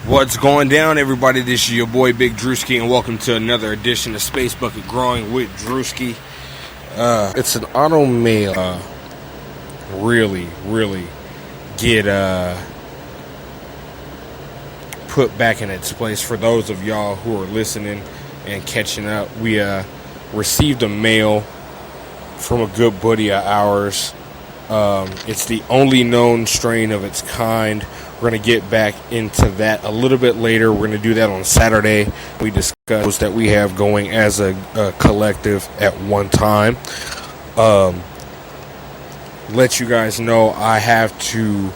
What's going down, everybody? This is your boy Big Drewski, and welcome to another edition of Space Bucket Growing with Drewski. It's an auto mail. Really get put back in its place. For those of y'all who are listening and catching up, we received a mail from a good buddy of ours. It's the only known strain of its kind. We're going to get back into that a little bit later. We're going to do that on Saturday. We discussed that we have going as a collective at one time. Let you guys know I have to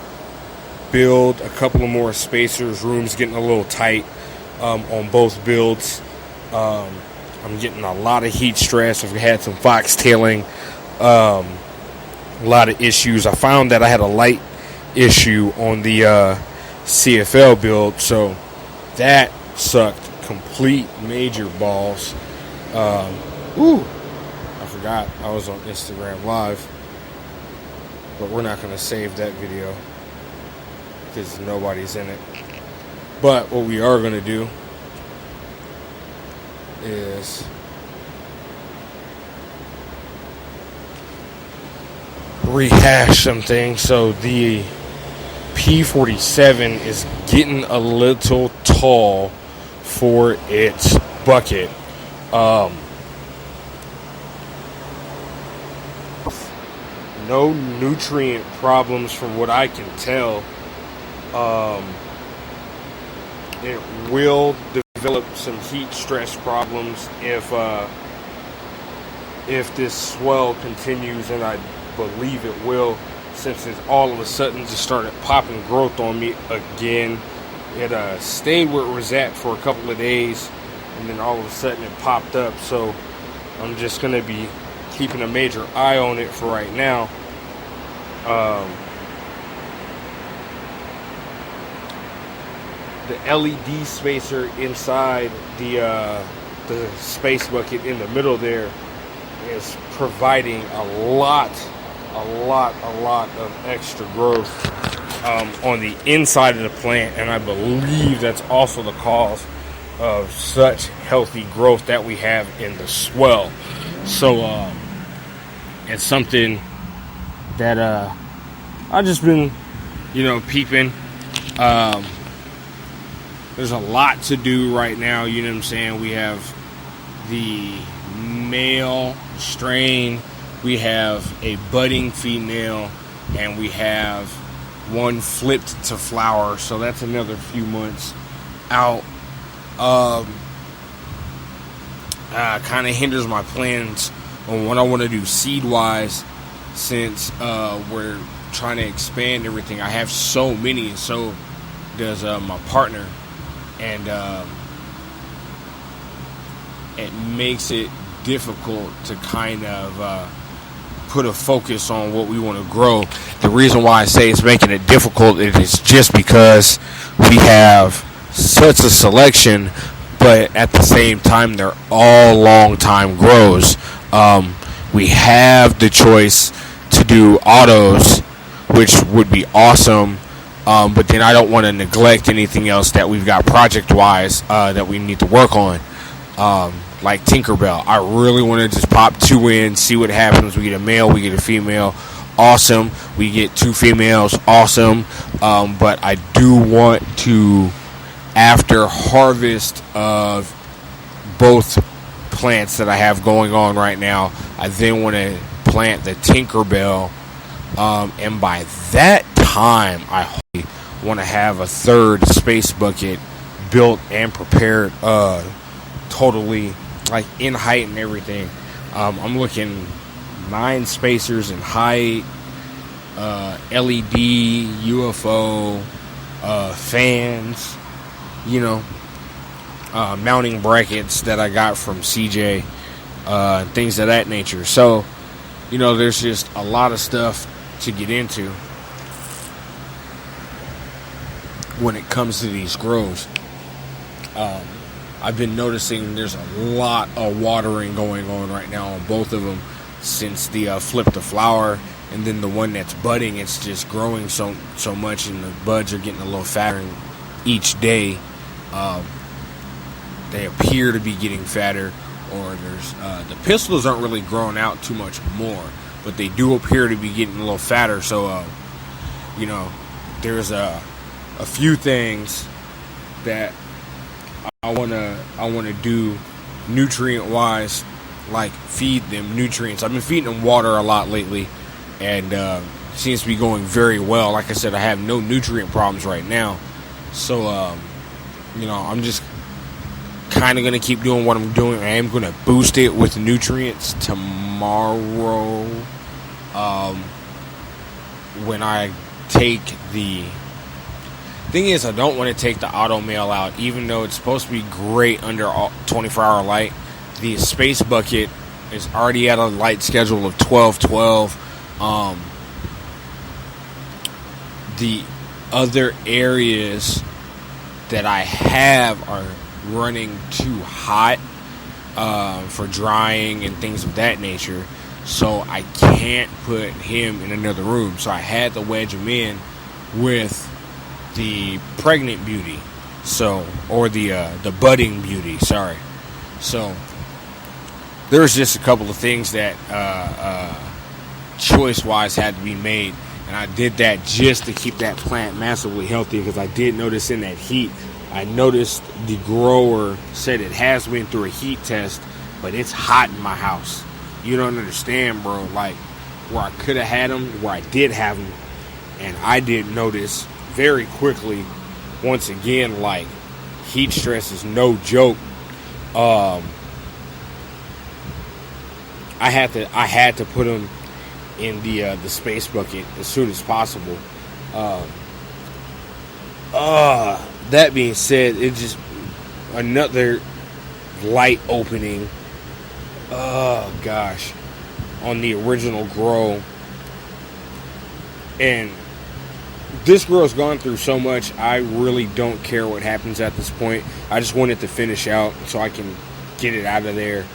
build a couple of more spacers. Room's getting a little tight on both builds. I'm getting a lot of heat stress. I've had some foxtailing, a lot of issues. I found that I had a light issue on the CFL build, so that sucked complete major balls. I forgot I was on Instagram Live, but we're not going to save that video because nobody's in it. But what we are going to do is rehash some things. So the P47 is getting a little tall for its bucket. No nutrient problems from what I can tell. It will develop some heat stress problems if this swell continues, and I believe it will, since it all of a sudden just started popping growth on me again. It stayed where it was at for a couple of days, and then all of a sudden it popped up. So I'm just going to be keeping a major eye on it for right now. The LED spacer inside the space bucket in the middle there is providing a lot of extra growth on the inside of the plant, and I believe that's also the cause of such healthy growth that we have in the swell. So it's something that I've just been peeping. There's a lot to do right now, you know what I'm saying? We have the male strain, we have a budding female, and we have one flipped to flower, so that's another few months out. Kind of hinders my plans on what I want to do seed-wise, since we're trying to expand everything. I have so many, and so does my partner, and it makes it difficult to kind of put a focus on what we want to grow. The reason why I say it's making it difficult is just because we have such a selection, but at the same time they're all long time grows. We have the choice to do autos, which would be awesome, but then I don't want to neglect anything else that we've got project wise that we need to work on. Like Tinkerbell, I really want to just pop two in, see what happens. We get a male, we get a female, awesome. We get two females, awesome. But I do want to, after harvest of both plants that I have going on right now, I then want to plant the Tinkerbell, and by that time I want to have a third space bucket built and prepared, totally, like in height and everything. I'm looking 9 spacers in height, LED, UFO, fans, mounting brackets that I got from CJ, things of that nature. So, there's just a lot of stuff to get into when it comes to these grows. I've been noticing there's a lot of watering going on right now on both of them, since the flip to flower, and then the one that's budding, it's just growing so much, and the buds are getting a little fatter and each day, they appear to be getting fatter, or there's the pistils aren't really growing out too much more, but they do appear to be getting a little fatter. So, there's a few things that I wanna do nutrient wise, like feed them nutrients. I've been feeding them water a lot lately, and seems to be going very well. Like I said, I have no nutrient problems right now, so I'm just kind of going to keep doing what I'm doing. I am going to boost it with nutrients tomorrow when I take the thing is, I don't want to take the auto mail out, even though it's supposed to be great under 24-hour light. The space bucket is already at a light schedule of 12-12. The other areas that I have are running too hot for drying and things of that nature, so I can't put him in another room. So I had to wedge him in with the pregnant beauty, or the budding beauty. Sorry. So there's just a couple of things that choice-wise had to be made, and I did that just to keep that plant massively healthy, because I did notice in that heat, I noticed the grower said it has been through a heat test, but it's hot in my house. You don't understand, bro. Like, where I could have had them, where I did have them, and I did notice very quickly, once again, like, heat stress is no joke. I had to put them in the space bucket as soon as possible. That being said, it just another light opening. Oh gosh, on the original grow, and this grow's gone through so much. I really don't care what happens at this point. I just want it to finish out so I can get it out of there.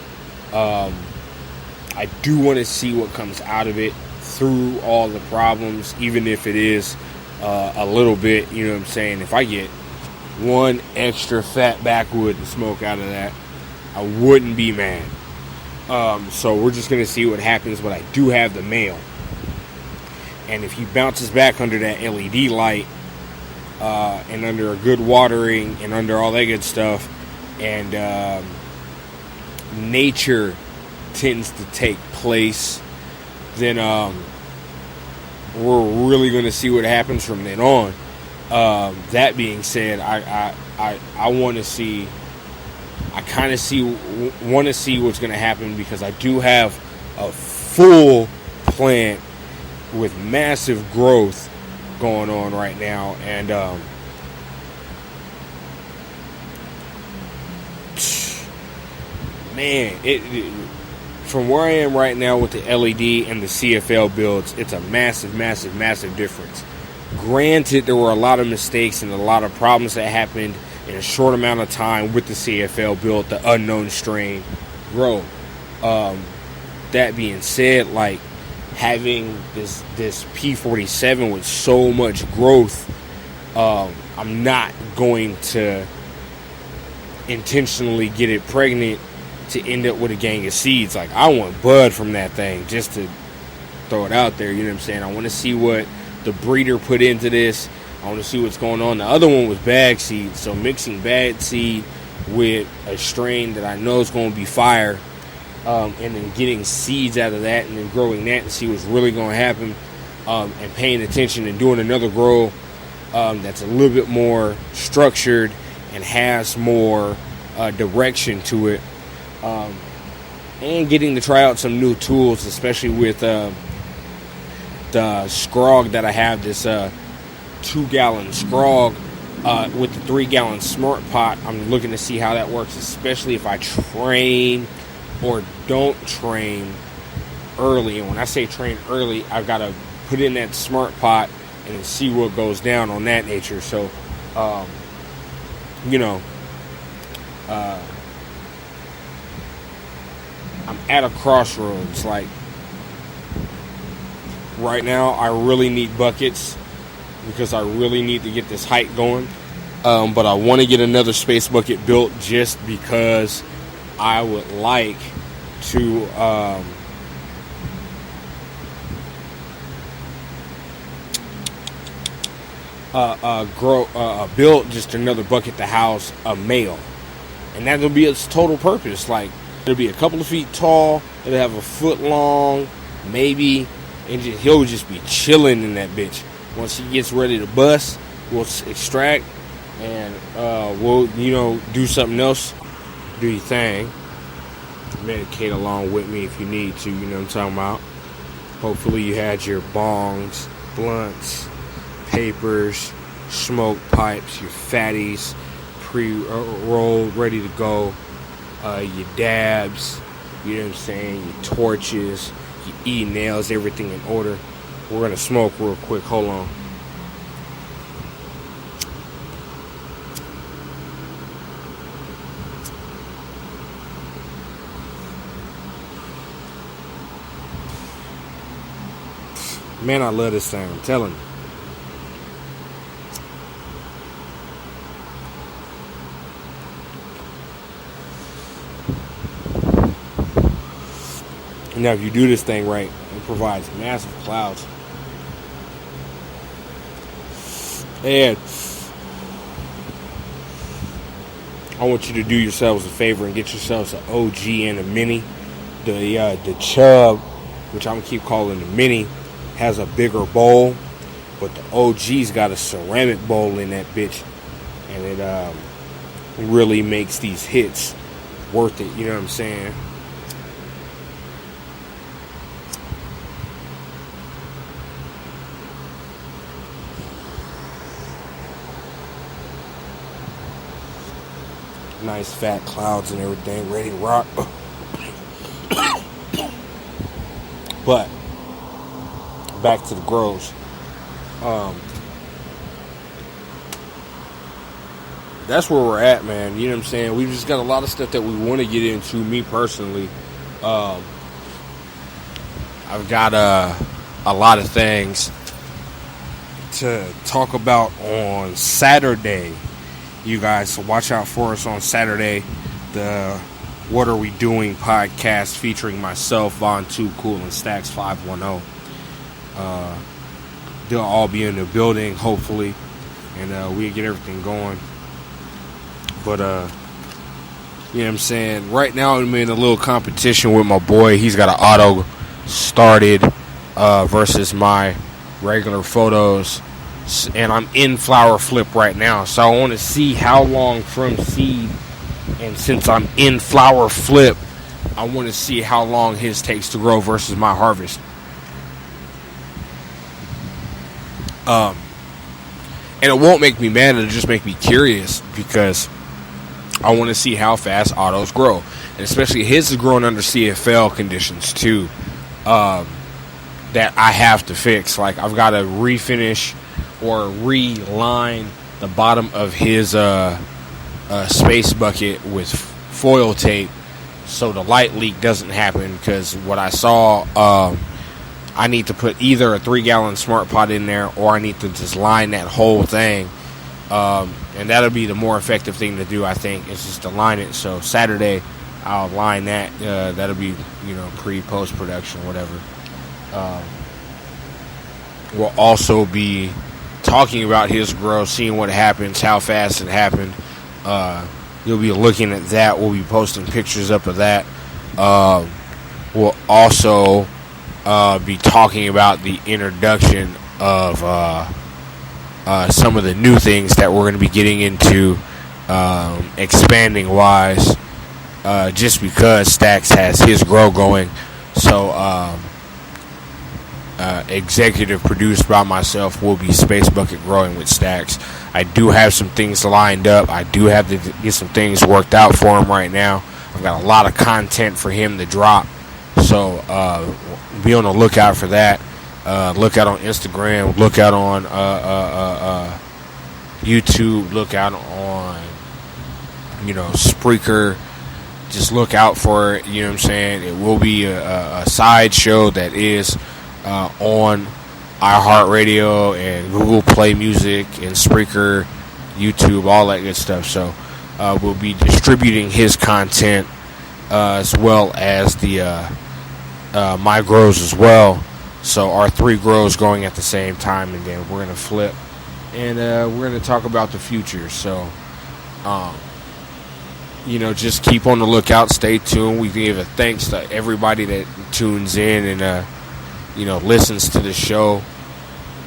I do want to see what comes out of it through all the problems, even if it is a little bit, you know what I'm saying? If I get one extra fat backwood to smoke out of that, I wouldn't be mad. So we're just going to see what happens, but I do have the male. And if he bounces back under that LED light, and under a good watering, and under all that good stuff, and nature tends to take place, then we're really going to see what happens from then on. That being said, I want to see, want to see what's going to happen, because I do have a full plant with massive growth going on right now, and man, it from where I am right now with the LED and the CFL builds, it's a massive, massive, massive difference. Granted, there were a lot of mistakes and a lot of problems that happened in a short amount of time with the CFL build, the unknown strain grow. That being said, like, having this P47 with so much growth, I'm not going to intentionally get it pregnant to end up with a gang of seeds. Like, I want bud from that thing, just to throw it out there, you know what I'm saying? I want to see what the breeder put into this. I want to see what's going on. The other one was bag seed, so mixing bad seed with a strain that I know is going to be fire, and then getting seeds out of that and then growing that and see what's really going to happen, and paying attention and doing another grow that's a little bit more structured and has more direction to it, and getting to try out some new tools, especially with the Scrog that I have, this 2-gallon Scrog with the 3-gallon Smart Pot. I'm looking to see how that works, especially if I train or don't train early. And when I say train early, I've got to put in that Smart Pot and see what goes down on that nature. So, I'm at a crossroads. Like, right now, I really need buckets because I really need to get this height going. But I want to get another space bucket built just because I would like to build just another bucket to house a male, and that'll be its total purpose. Like, it'll be a couple of feet tall, it'll have a foot long, maybe, and he'll just be chilling in that bitch. Once he gets ready to bust, we'll extract, and we'll do something else. Do your thing. Medicate along with me if you need to. You know what I'm talking about. Hopefully you had your bongs, blunts, papers, smoke pipes, your fatties pre-rolled, ready to go, your dabs, you know what I'm saying, your torches, your e-nails, everything in order. We're going to smoke real quick. Hold on. Man, I love this thing, I'm telling you. Now, if you do this thing right, it provides massive clouds. And I want you to do yourselves a favor and get yourselves an OG and a mini. The Chub, which I'm going to keep calling the mini, has a bigger bowl, but the OG's got a ceramic bowl in that bitch, and it really makes these hits worth it. You know what I'm saying? Nice fat clouds and everything, ready to rock. But back to the grows. That's where we're at, man. You know what I'm saying? We've just got a lot of stuff that we want to get into. Me personally, I've got a lot of things to talk about on Saturday. You guys, so watch out for us on Saturday. The What Are We Doing podcast featuring myself, Von Too Cool, and Stacks 510. They'll all be in the building, hopefully, and we'll get everything going. But, you know what I'm saying? Right now, I'm in a little competition with my boy. He's got an auto started versus my regular photos. And I'm in flower flip right now. So I want to see how long from seed. And since I'm in flower flip, I want to see how long his takes to grow versus my harvest. And it won't make me mad. It'll just make me curious, because I want to see how fast autos grow. And especially his is growing under CFL conditions too. That I have to fix. Like, I've got to refinish or reline the bottom of his space bucket with foil tape so the light leak doesn't happen, because what I saw, I need to put either a 3-gallon Smart Pot in there, or I need to just line that whole thing, and that'll be the more effective thing to do, I think, is just to line it. So Saturday I'll line that. That'll be, pre-post production, whatever. We'll also be talking about his growth, seeing what happens, how fast it happened. You'll be looking at that. We'll be posting pictures up of that. We'll also be talking about the introduction of some of the new things that we're going to be getting into, expanding wise, just because Stacks has his grow going. So executive produced by myself will be Space Bucket Growing with Stacks. I do have some things lined up. I do have to get some things worked out for him right now. I've got a lot of content for him to drop, so be on the lookout for that. Look out on Instagram, look out on YouTube, look out on Spreaker. Just look out for it. You know what I'm saying? It will be a side show that is on iHeartRadio and Google Play Music and Spreaker YouTube, all that good stuff. So we'll be distributing his content as well as the my grows as well. So our 3 grows going at the same time, and then we're gonna flip, and we're gonna talk about the future. So just keep on the lookout, stay tuned. We give a thanks to everybody that tunes in and listens to the show,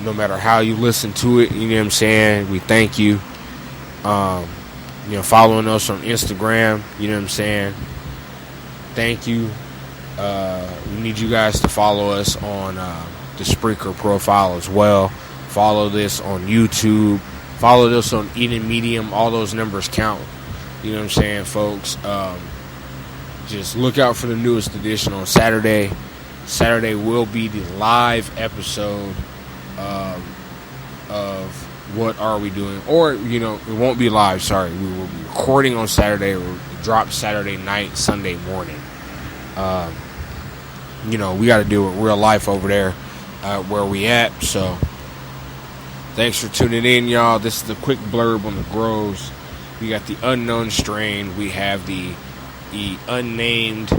no matter how you listen to it. You know what I'm saying? We thank you. Following us on Instagram, you know what I'm saying? Thank you. We need you guys to follow us on the Spreaker profile as well. Follow this on YouTube. Follow this on Eden Medium. All those numbers count. You know what I'm saying, folks? Just look out for the newest edition on Saturday. Saturday will be the live episode of What Are We Doing? Or, it won't be live, sorry. We will be recording on Saturday. It will drop Saturday night, Sunday morning. We got to deal with real life over there where we at. So, thanks for tuning in, y'all. This is the quick blurb on the grows. We got the unknown strain. We have the unnamed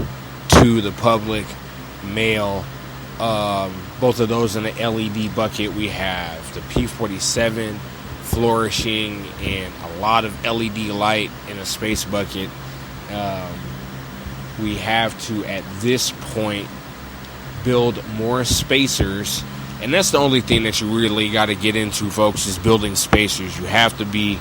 to the public male. Both of those in the LED bucket. We have the P47 flourishing in a lot of LED light in a space bucket. We have to, at this point, build more spacers. And that's the only thing that you really got to get into, folks, is building spacers. You have to be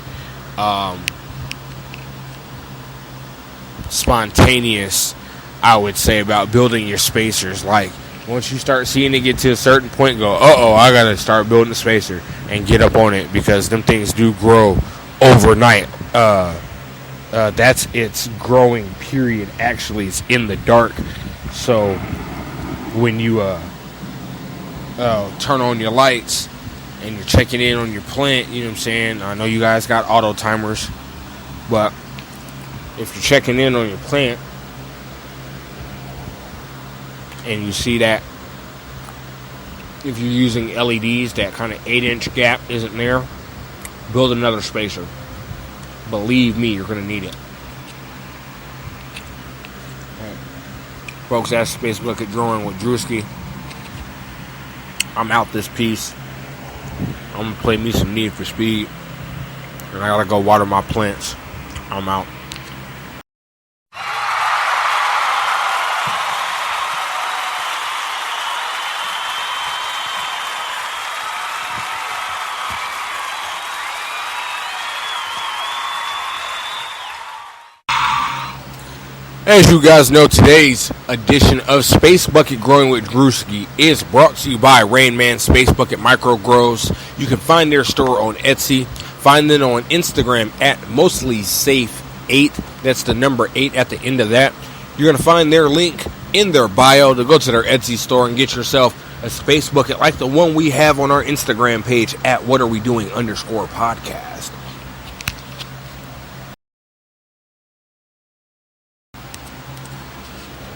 spontaneous, I would say, about building your spacers. Like, once you start seeing it get to a certain point, go, I gotta start building a spacer and get up on it, because them things do grow overnight. That's its growing period. Actually, it's in the dark. So when you turn on your lights and you're checking in on your plant, you know what I'm saying? I know you guys got auto timers, but if you're checking in on your plant and you see that if you're using LEDs, that kind of 8-inch gap isn't there, build another spacer. Believe me, you're going to need it. Right. Folks, that's Space Bucket Growing with Drewski. I'm out this piece. I'm going to play me some Need for Speed. And I got to go water my plants. I'm out. As you guys know, today's edition of Space Bucket Growing with Drewski is brought to you by Rain Man Space Bucket Micro Grows. You can find their store on Etsy. Find them on Instagram at mostlysafe8. That's the number 8 at the end of that. You're going to find their link in their bio to go to their Etsy store and get yourself a space bucket like the one we have on our Instagram page at whatarewedoing_podcast.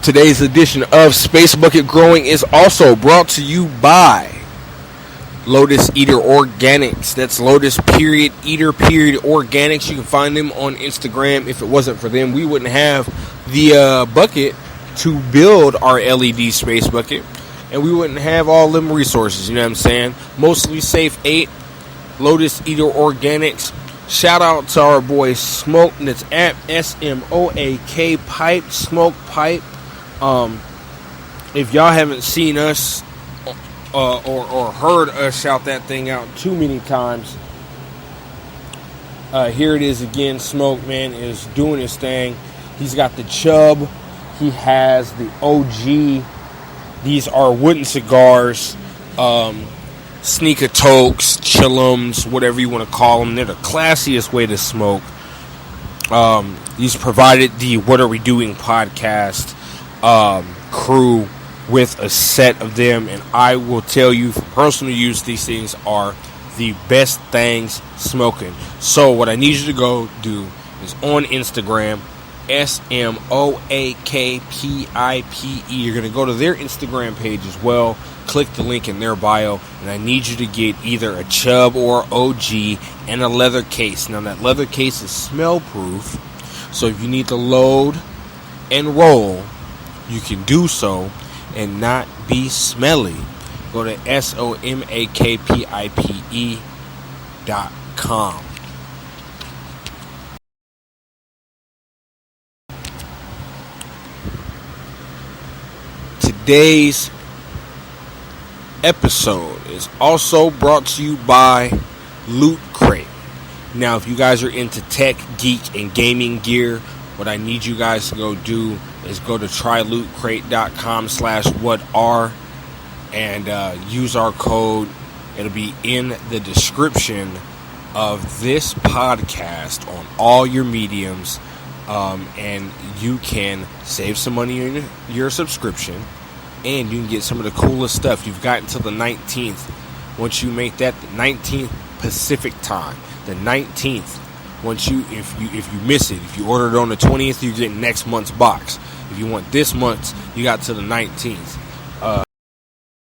Today's edition of Space Bucket Growing is also brought to you by Lotus Eater Organics. That's Lotus Eater Organics. You can find them on Instagram. If it wasn't for them, we wouldn't have the bucket to build our LED space bucket, and we wouldn't have all them resources. You know what I'm saying? Mostly Safe 8, Lotus Eater Organics. Shout out to our boy Smoke. That's at SMOAK Pipe, Smoke Pipe. If y'all haven't seen us or heard us shout that thing out too many times, here it is again. Smoke, man, is doing his thing. He's got the Chub. He has the OG. These are wooden cigars, sneaker tokes, chillums, whatever you want to call them. They're the classiest way to smoke. He's provided the What Are We Doing podcast crew with a set of them, and I will tell you, for personal use, these things are the best things smoking. So what I need you to go do is on Instagram, SMOAKPIPE. You're going to go to their Instagram page as well. Click the link in their bio, and I need you to get either a Chubb or OG and a leather case. Now, that leather case is smell proof, so if you need to load and roll, you can do so and not be smelly. Go to SOMAKPIPE.com. Today's episode is also brought to you by Loot Crate. Now, if you guys are into tech, geek, and gaming gear, what I need you guys to go do is go to trylootcrate.com/whatar and use our code. It'll be in the description of this podcast on all your mediums, and you can save some money in your subscription, and you can get some of the coolest stuff. You've got until the 19th. Once you make that the 19th Pacific time, the 19th. Once if you miss it, if you order it on the 20th, you get next month's box. If you want this month's, you got to the 19th.